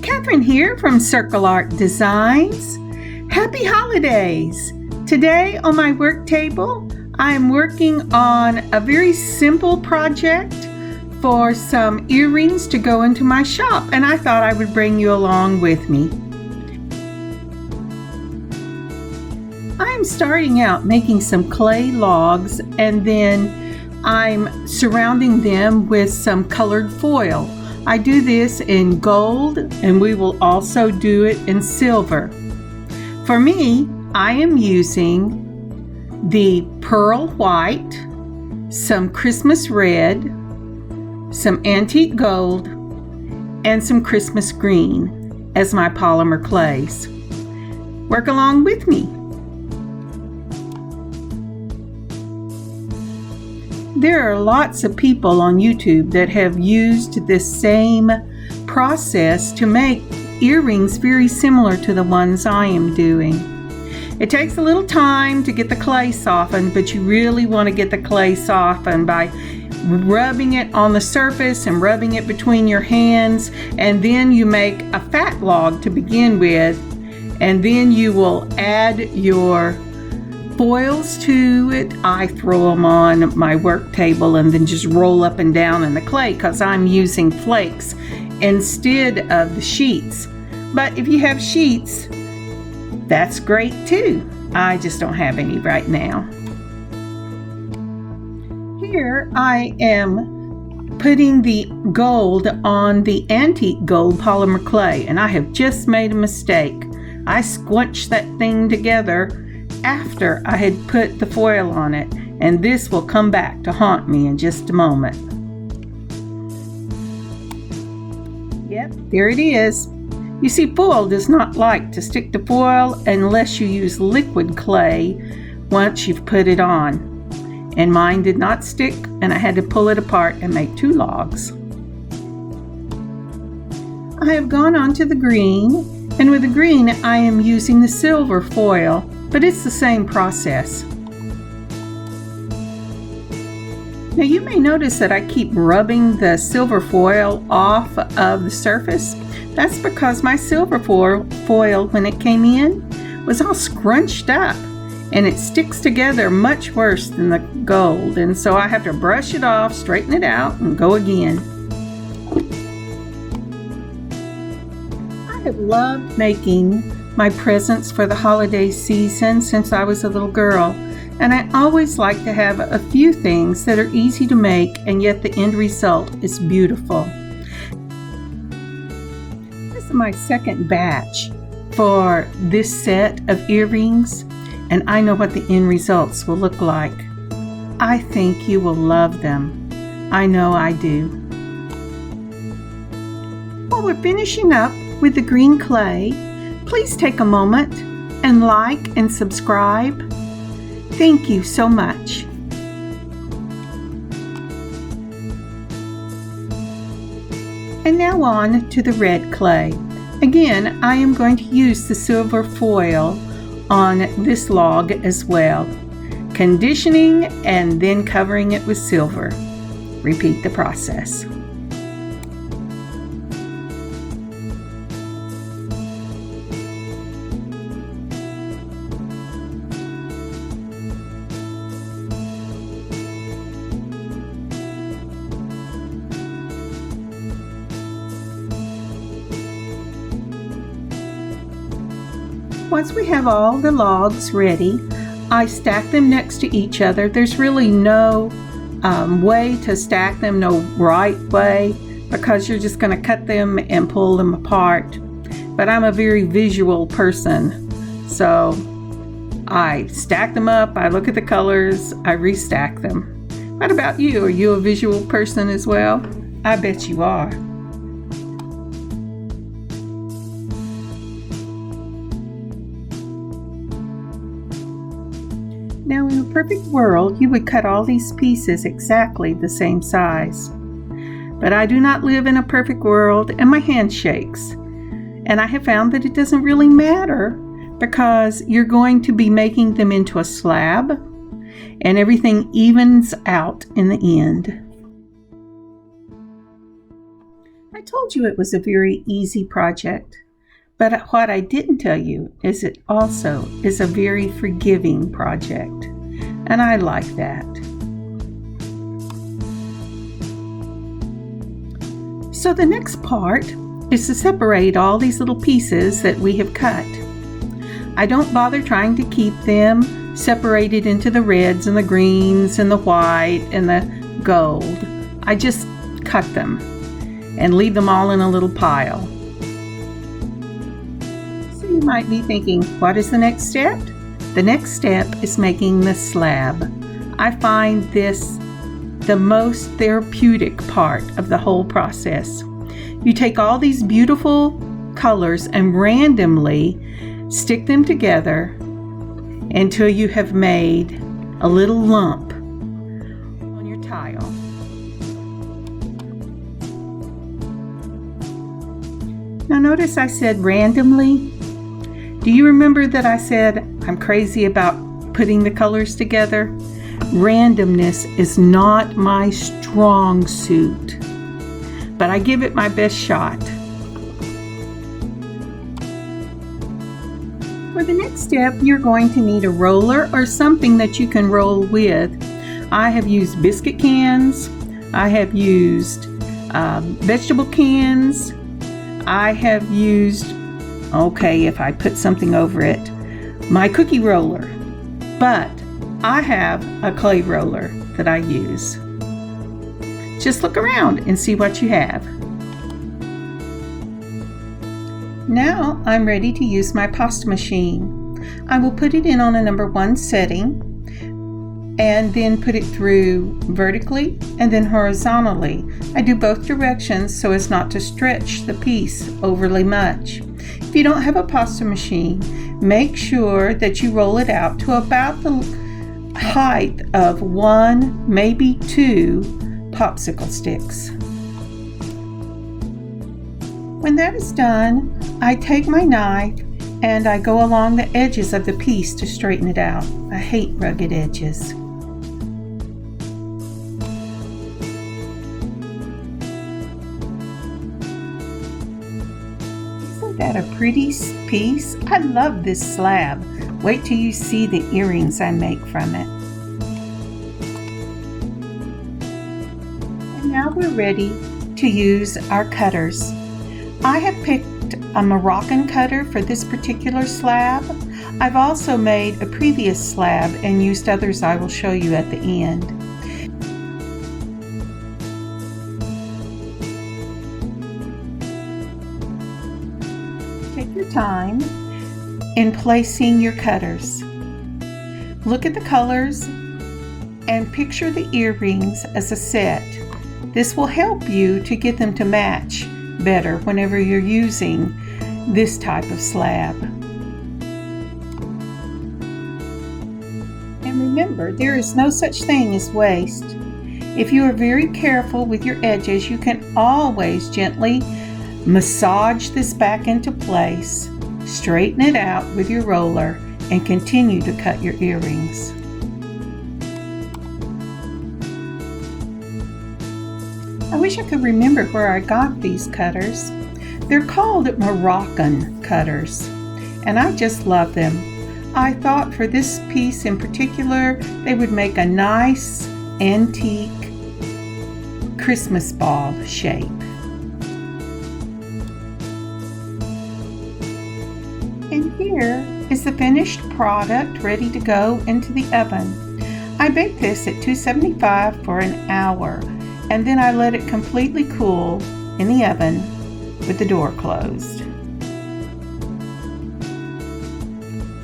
Catherine here from Circle Art Designs. Happy holidays! Today on my work table, I am working on a very simple project for some earrings to go into my shop, and I thought I would bring you along with me. I'm starting out making some clay logs, and then I'm surrounding them with some colored foil. I do this in gold, and we will also do it in silver. For me, I am using the pearl white, some Christmas red, some antique gold, and some Christmas green as my polymer clays. Work along with me. There are lots of people on YouTube that have used this same process to make earrings very similar to the ones I am doing. It takes a little time to get the clay softened, but you really want to get the clay softened by rubbing it on the surface and rubbing it between your hands, and then you make a fat log to begin with, and then you will add your foils to it. I throw them on my work table and then just roll up and down in the clay because I'm using flakes instead of the sheets. But if you have sheets, that's great too. I just don't have any right now. Here I am putting the gold on the antique gold polymer clay, and I have just made a mistake. I squunched that thing together after I had put the foil on it, and this will come back to haunt me in just a moment. Yep, there it is. You see, foil does not like to stick to foil unless you use liquid clay once you've put it on. And mine did not stick, and I had to pull it apart and make two logs. I have gone on to the green, and with the green I am using the silver foil, but it's the same process. Now you may notice that I keep rubbing the silver foil off of the surface. That's because my silver foil, when it came in, was all scrunched up, and it sticks together much worse than the gold, and so I have to brush it off, straighten it out, and go again. I have loved making my presents for the holiday season since I was a little girl, and I always like to have a few things that are easy to make and yet the end result is beautiful. This is my second batch for this set of earrings, and I know what the end results will look like. I think you will love them. I know I do. While we're finishing up with the green clay, please take a moment and like and subscribe. Thank you so much. And now on to the red clay. Again, I am going to use the silver foil on this log as well, conditioning and then covering it with silver. Repeat the process. Once we have all the logs ready, I stack them next to each other. There's really no way to stack them, no right way, because you're just going to cut them and pull them apart. But I'm a very visual person, so I stack them up, I look at the colors, I restack them. What about you? Are you a visual person as well? I bet you are. Now, in a perfect world, you would cut all these pieces exactly the same size. But I do not live in a perfect world, and my hand shakes. And I have found that it doesn't really matter because you're going to be making them into a slab, and everything evens out in the end. I told you it was a very easy project, but what I didn't tell you is it also is a very forgiving project, and I like that. So the next part is to separate all these little pieces that we have cut. I don't bother trying to keep them separated into the reds and the greens and the white and the gold. I just cut them and leave them all in a little pile. So you might be thinking, what is the next step? The next step is making the slab. I find this the most therapeutic part of the whole process. You take all these beautiful colors and randomly stick them together until you have made a little lump on your tile. Now notice I said randomly. Do you remember that I said I'm crazy about putting the colors together? Randomness is not my strong suit, but I give it my best shot. For the next step, you're going to need a roller or something that you can roll with. I have used biscuit cans. I have used vegetable cans. I have used, if I put something over it, my cookie roller. But I have a clay roller that I use. Just look around and see what you have. Now I'm ready to use my pasta machine. I will put it in on a number 1 setting and then put it through vertically and then horizontally. I do both directions so as not to stretch the piece overly much. If you don't have a pasta machine, make sure that you roll it out to about the height of 1, maybe 2 popsicle sticks. When that is done, I take my knife and I go along the edges of the piece to straighten it out. I hate rugged edges. Isn't that a pretty piece? I love this slab. Wait till you see the earrings I make from it. And now we're ready to use our cutters. I have picked a Moroccan cutter for this particular slab. I've also made a previous slab and used others I will show you at the end. Take your time in placing your cutters. Look at the colors and picture the earrings as a set. This will help you to get them to match better whenever you're using this type of slab. And remember, there is no such thing as waste. If you are very careful with your edges, you can always gently massage this back into place, straighten it out with your roller, and continue to cut your earrings. I wish I could remember where I got these cutters. They're called Moroccan cutters, and I just love them. I thought for this piece in particular, they would make a nice antique Christmas ball shape. And here is the finished product ready to go into the oven. I baked this at 275 for an hour, and then I let it completely cool in the oven with the door closed.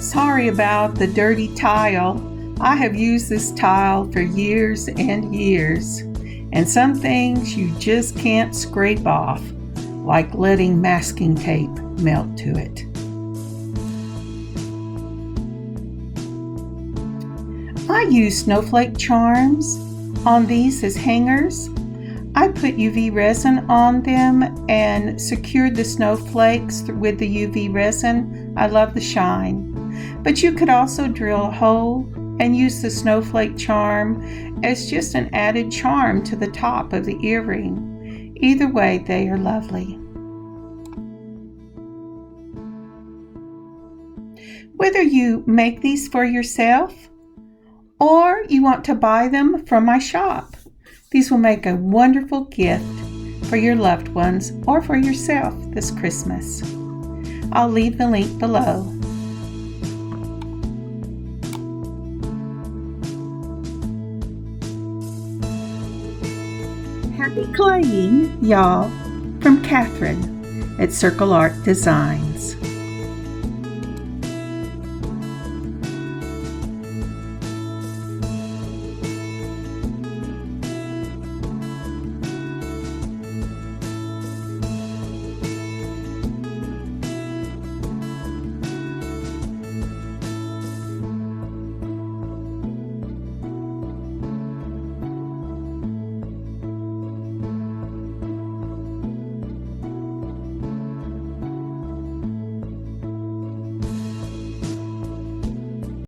Sorry about the dirty tile. I have used this tile for years and years, and some things you just can't scrape off, like letting masking tape melt to it. I use snowflake charms on these as hangers. I put UV resin on them and secured the snowflakes with the UV resin. I love the shine. But you could also drill a hole and use the snowflake charm as just an added charm to the top of the earring. Either way, they are lovely. Whether you make these for yourself or you want to buy them from my shop, these will make a wonderful gift for your loved ones or for yourself this Christmas. I'll leave the link below. Happy claying, y'all, from Catherine at Circle Art Designs.